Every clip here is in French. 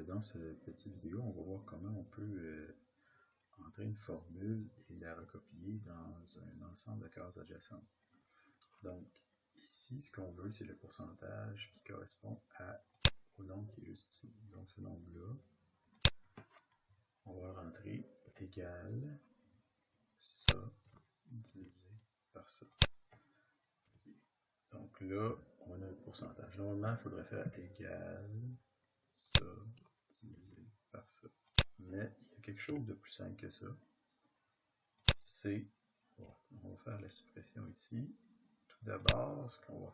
Dans cette petite vidéo, on va voir comment on peut entrer une formule et la recopier dans un ensemble de cases adjacentes. Donc, ici, ce qu'on veut, c'est le pourcentage qui correspond au nombre qui est juste ici. Donc, ce nombre-là, on va rentrer égal ça divisé par ça. Okay. Donc là, on a le pourcentage. Normalement, il faudrait faire égal ça divisé par ça. Mais il y a quelque chose de plus simple que ça. C'est, on va faire la suppression ici. Tout d'abord, ce qu'on va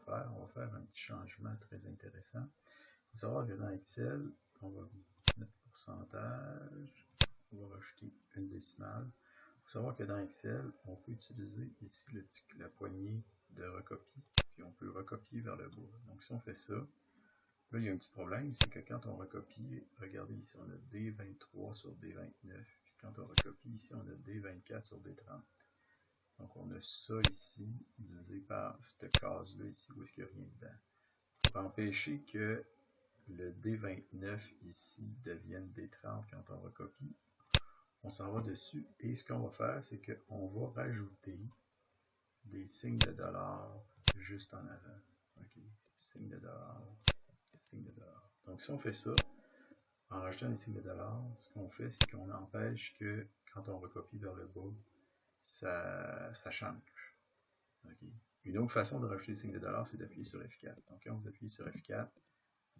faire un petit changement très intéressant. Il faut savoir que dans Excel, on va mettre pourcentage, on va rajouter une décimale. Il faut savoir que dans Excel, on peut utiliser ici la poignée de recopie, puis on peut recopier vers le bas. Donc si on fait ça, là il y a un petit problème, c'est que quand on recopie, regardez ici, on a D23 sur D29, puis quand on recopie ici, on a D24 sur D30. Donc on a ça ici, divisé par cette case-là ici, où est-ce qu'il n'y a rien dedans. Pour empêcher que le D29 ici devienne D30 quand on recopie, on s'en va dessus et ce qu'on va faire, c'est qu'on va rajouter des signes de dollar juste en avant. OK, signe de dollar, signe de dollar. Donc si on fait ça, en rajoutant des signes de dollar, ce qu'on fait, c'est qu'on empêche que quand on recopie vers le bas, ça change. Okay. Une autre façon de rajouter des signes de dollar, c'est d'appuyer sur F4. Donc quand vous appuyez sur F4,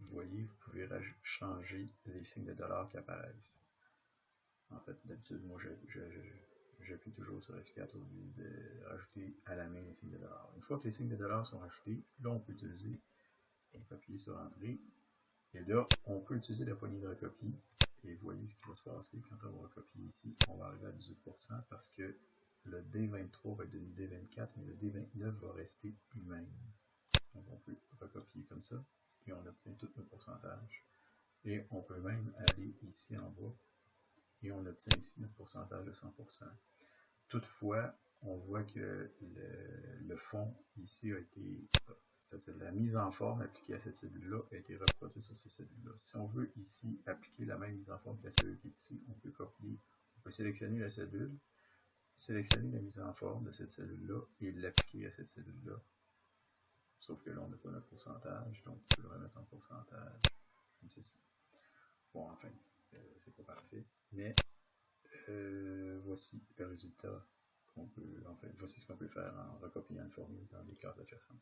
vous voyez, vous pouvez changer les signes de dollar qui apparaissent. En fait, d'habitude, moi, j'appuie toujours sur F4 au lieu de rajouter à la main les signes de dollar. Une fois que les signes de dollar sont rajoutés, là, on peut utiliser, on peut appuyer sur Entrée, et là, on peut utiliser la poignée de recopie, et vous voyez ce qui va se passer quand on va recopier ici. On va arriver à 18% parce que le D23 va être devenu D24, mais le D29 va rester lui-même. Donc, on peut recopier comme ça, et on obtient tout notre pourcentage. Et on peut même aller ici en bas, et on obtient ici notre pourcentage de 100%. Toutefois, on voit que le fond ici a été, la mise en forme appliquée à cette cellule-là a été reproduite sur cette cellule-là. Si on veut ici appliquer la même mise en forme que la cellule qui est ici, on peut copier, on peut sélectionner la cellule, sélectionner la mise en forme de cette cellule-là et l'appliquer à cette cellule-là. Sauf que là, on n'a pas notre pourcentage, donc on peut le remettre en pourcentage, comme ceci. Bon, enfin, c'est pas parfait, mais voici le résultat qu'on peut, voici ce qu'on peut faire en recopiant une formule dans des cases adjacentes.